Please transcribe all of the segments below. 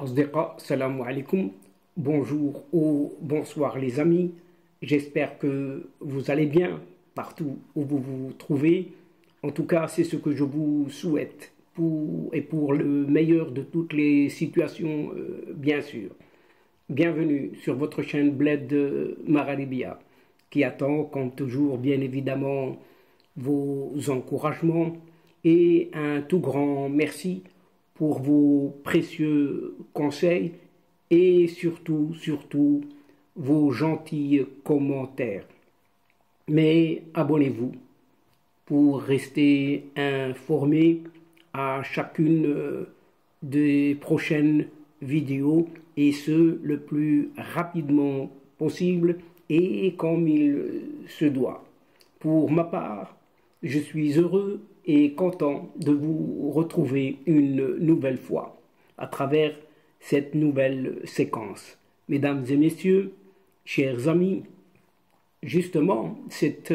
Asdiqa, salam alaikum, bonjour ou bonsoir les amis, j'espère que vous allez bien partout où vous vous trouvez. En tout cas, c'est ce que je vous souhaite pour le meilleur de toutes les situations, bien sûr. Bienvenue sur votre chaîne Bled Maralibia, qui attend, comme toujours, bien évidemment, vos encouragements et un tout grand merci pour vos précieux conseils et surtout, vos gentils commentaires. Mais abonnez-vous pour rester informé à chacune des prochaines vidéos et ce, le plus rapidement possible et comme il se doit. Pour ma part, je suis heureux et content de vous retrouver une nouvelle fois à travers cette nouvelle séquence. Mesdames et messieurs, chers amis, justement, cette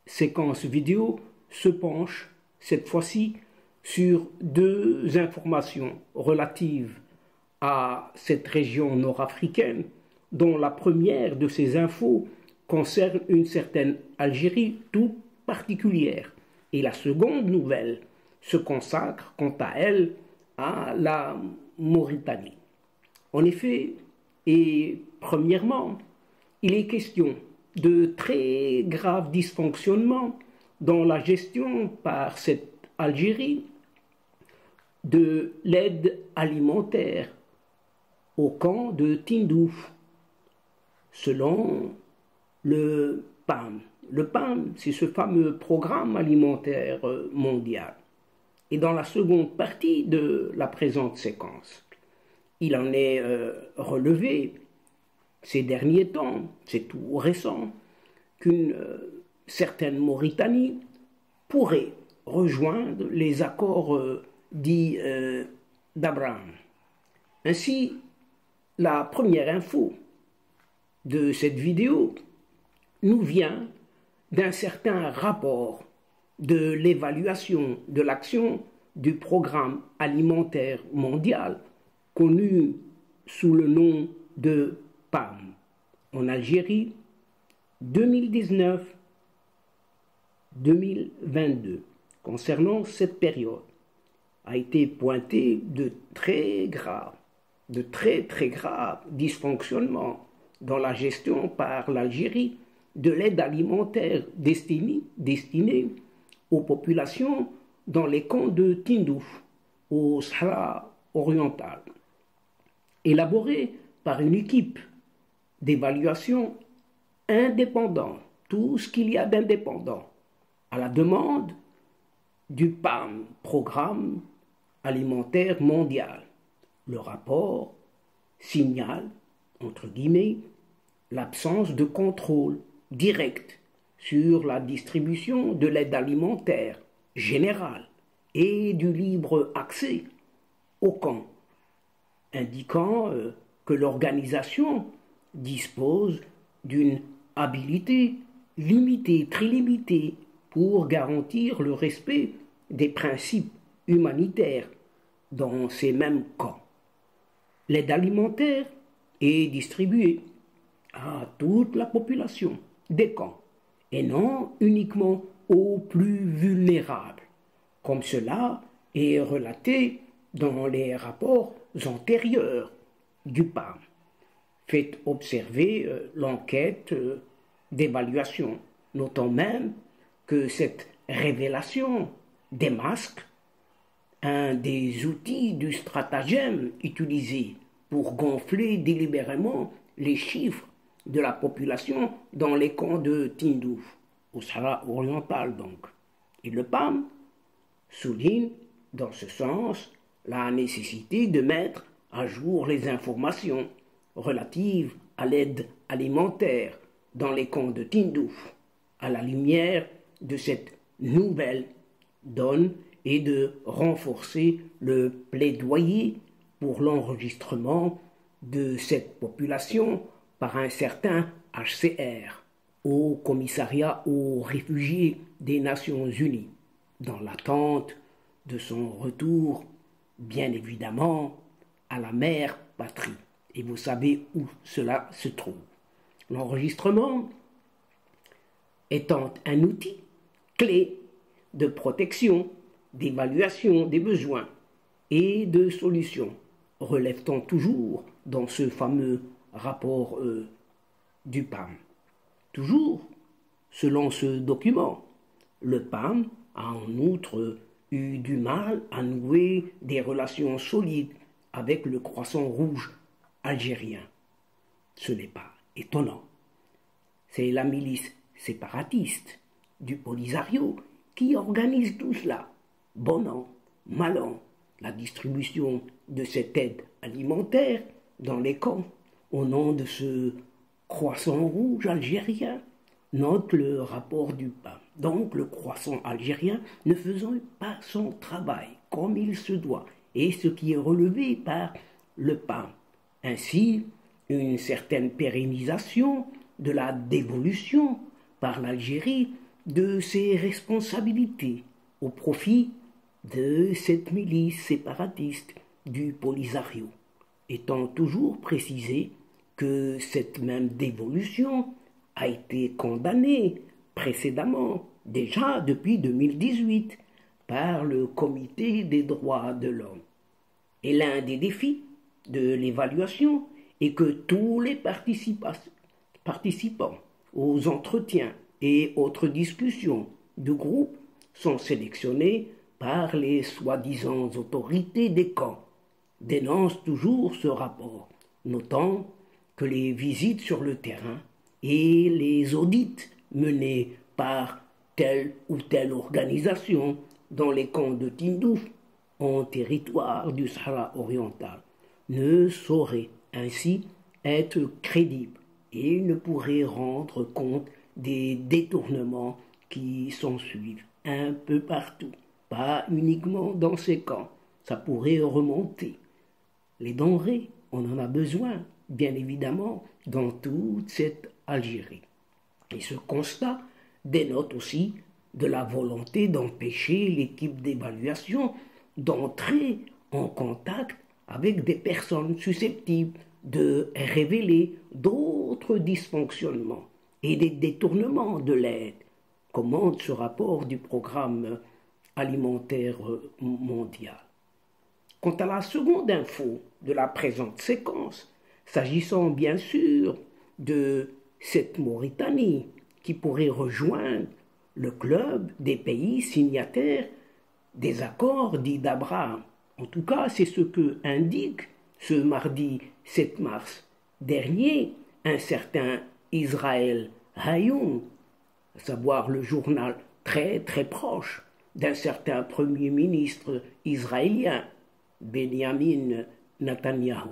séquence vidéo se penche cette fois-ci sur deux informations relatives à cette région nord-africaine, dont la première de ces infos concerne une certaine Algérie toute particulière. Et la seconde nouvelle se consacre, quant à elle, à la Mauritanie. En effet, et premièrement, il est question de très graves dysfonctionnements dans la gestion par cette Algérie de l'aide alimentaire au camp de Tindouf, selon le PAM. Le PAM, c'est ce fameux programme alimentaire mondial. Et dans la seconde partie de la présente séquence, il en est relevé ces derniers temps, c'est tout récent, qu'une certaine Mauritanie pourrait rejoindre les accords dits d'Abraham. Ainsi, la première info de cette vidéo nous vient d'un certain rapport de l'évaluation de l'action du programme alimentaire mondial connu sous le nom de PAM en Algérie 2019-2022. Concernant cette période, a été pointé de très graves dysfonctionnements dans la gestion par l'Algérie de l'aide alimentaire destinée aux populations dans les camps de Tindouf, au Sahara oriental, élaboré par une équipe d'évaluation indépendante, tout ce qu'il y a d'indépendant, à la demande du PAM, Programme alimentaire mondial. Le rapport signale, entre guillemets, l'absence de contrôle direct sur la distribution de l'aide alimentaire générale et du libre accès au camp, indiquant que l'organisation dispose d'une habilité limitée, très limitée, pour garantir le respect des principes humanitaires dans ces mêmes camps. L'aide alimentaire est distribuée à toute la population des camps et non uniquement aux plus vulnérables, comme cela est relaté dans les rapports antérieurs du PAM. Faites observer l'enquête d'évaluation, notant même que cette révélation démasque un des outils du stratagème utilisé pour gonfler délibérément les chiffres de la population dans les camps de Tindouf, au Sahara oriental donc. Et le PAM souligne dans ce sens la nécessité de mettre à jour les informations relatives à l'aide alimentaire dans les camps de Tindouf, à la lumière de cette nouvelle donne et de renforcer le plaidoyer pour l'enregistrement de cette population par un certain HCR, au Commissariat aux réfugiés des Nations Unies, dans l'attente de son retour, bien évidemment, à la mère patrie. Et vous savez où cela se trouve. L'enregistrement étant un outil clé de protection, d'évaluation des besoins et de solutions, relève-t-on toujours dans ce fameux rapport du PAM. Toujours, selon ce document, le PAM a en outre eu du mal à nouer des relations solides avec le Croissant Rouge algérien. Ce n'est pas étonnant. C'est la milice séparatiste du Polisario qui organise tout cela, bon an, mal an, la distribution de cette aide alimentaire dans les camps au nom de ce Croissant Rouge algérien. Note le rapport du PAM. Donc le Croissant algérien ne faisant pas son travail comme il se doit, et ce qui est relevé par le PAM. Ainsi, une certaine pérennisation de la dévolution par l'Algérie de ses responsabilités au profit de cette milice séparatiste du Polisario, étant toujours précisé que cette même dévolution a été condamnée précédemment, déjà depuis 2018, par le Comité des droits de l'homme. Et l'un des défis de l'évaluation est que tous les participants aux entretiens et autres discussions de groupe sont sélectionnés par les soi-disant autorités des camps, dénonce toujours ce rapport, notant que les visites sur le terrain et les audits menés par telle ou telle organisation dans les camps de Tindouf en territoire du Sahara oriental ne sauraient ainsi être crédibles et ne pourraient rendre compte des détournements qui s'ensuivent un peu partout, pas uniquement dans ces camps, ça pourrait remonter. Les denrées, on en a besoin, bien évidemment, dans toute cette Algérie. Et ce constat dénote aussi de la volonté d'empêcher l'équipe d'évaluation d'entrer en contact avec des personnes susceptibles de révéler d'autres dysfonctionnements et des détournements de l'aide, commande ce rapport du programme alimentaire mondial. Quant à la seconde info de la présente séquence, s'agissant bien sûr de cette Mauritanie qui pourrait rejoindre le club des pays signataires des accords dits d'Abraham. En tout cas, c'est ce que indique ce mardi 7 mars dernier un certain Israël Hayoum, à savoir le journal très proche d'un certain premier ministre israélien, Benjamin Netanyahu.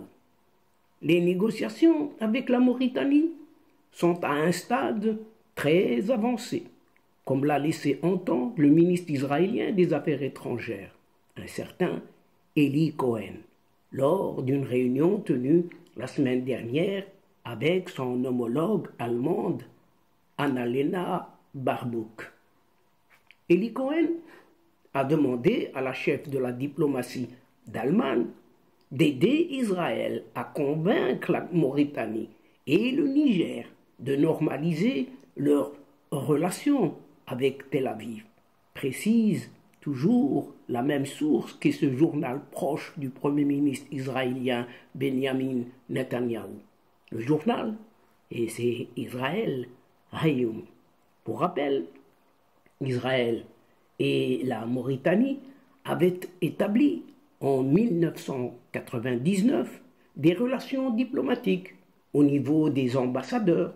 Les négociations avec la Mauritanie sont à un stade très avancé, comme l'a laissé entendre le ministre israélien des Affaires étrangères, un certain Eli Cohen, lors d'une réunion tenue la semaine dernière avec son homologue allemande Annalena Baerbock. Eli Cohen a demandé à la chef de la diplomatie d'Allemagne d'aider Israël à convaincre la Mauritanie et le Niger de normaliser leurs relations avec Tel Aviv, précise toujours la même source que ce journal proche du Premier ministre israélien Benjamin Netanyahu. Le journal, et c'est Israël Hayoum. Pour rappel, Israël et la Mauritanie avaient établi en 1999 des relations diplomatiques au niveau des ambassadeurs,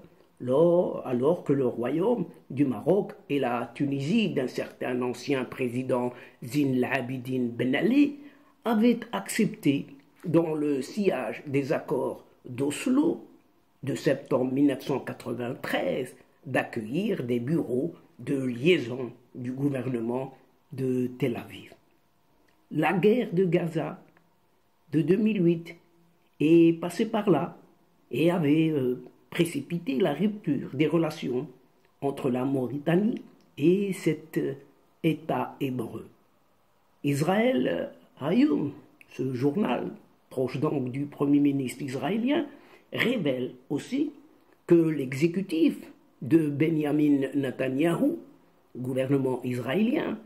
alors que le royaume du Maroc et la Tunisie d'un certain ancien président Zine al-Abidine Ben Ali avaient accepté, dans le sillage des accords d'Oslo de septembre 1993, d'accueillir des bureaux de liaison du gouvernement de Tel Aviv. La guerre de Gaza de 2008 est passée par là et avait précipité la rupture des relations entre la Mauritanie et cet État hébreu. Israël Hayoum, ce journal proche donc du Premier ministre israélien, révèle aussi que l'exécutif de Benjamin Netanyahou, gouvernement israélien,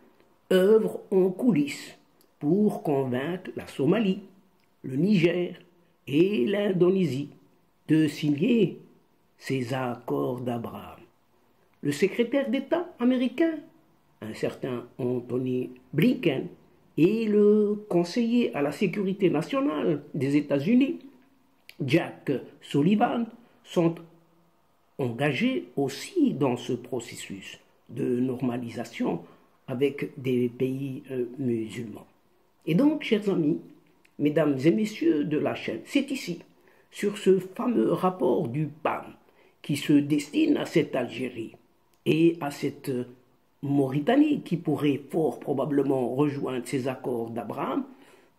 œuvre en coulisses pour convaincre la Somalie, le Niger et l'Indonésie de signer ces accords d'Abraham. Le secrétaire d'État américain, un certain Anthony Blinken, et le conseiller à la sécurité nationale des États-Unis, Jack Sullivan, sont engagés aussi dans ce processus de normalisation avec des pays musulmans. Et donc, chers amis, mesdames et messieurs de la chaîne, c'est ici, sur ce fameux rapport du PAM, qui se destine à cette Algérie et à cette Mauritanie qui pourrait fort probablement rejoindre ces accords d'Abraham,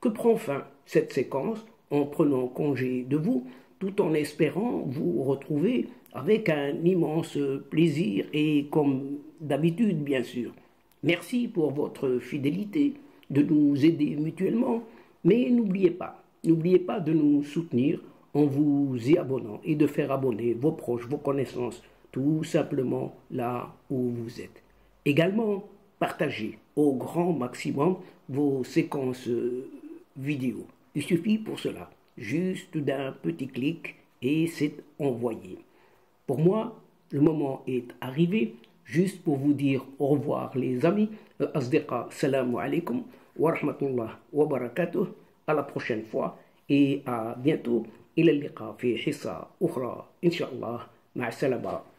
que prend fin cette séquence en prenant congé de vous, tout en espérant vous retrouver avec un immense plaisir et comme d'habitude bien sûr. Merci pour votre fidélité, de nous aider mutuellement, mais n'oubliez pas de nous soutenir en vous y abonnant et de faire abonner vos proches, vos connaissances, tout simplement là où vous êtes. Également, partagez au grand maximum vos séquences vidéo. Il suffit pour cela juste d'un petit clic et c'est envoyé. Pour moi, le moment est arrivé, juste pour vous dire au revoir les amis. Al-Asdiqa, salamu alaikum wa rahmatullah wa barakatuh. À la prochaine fois et à bientôt. إلى اللقاء في حصة أخرى إن شاء الله. مع السلامة.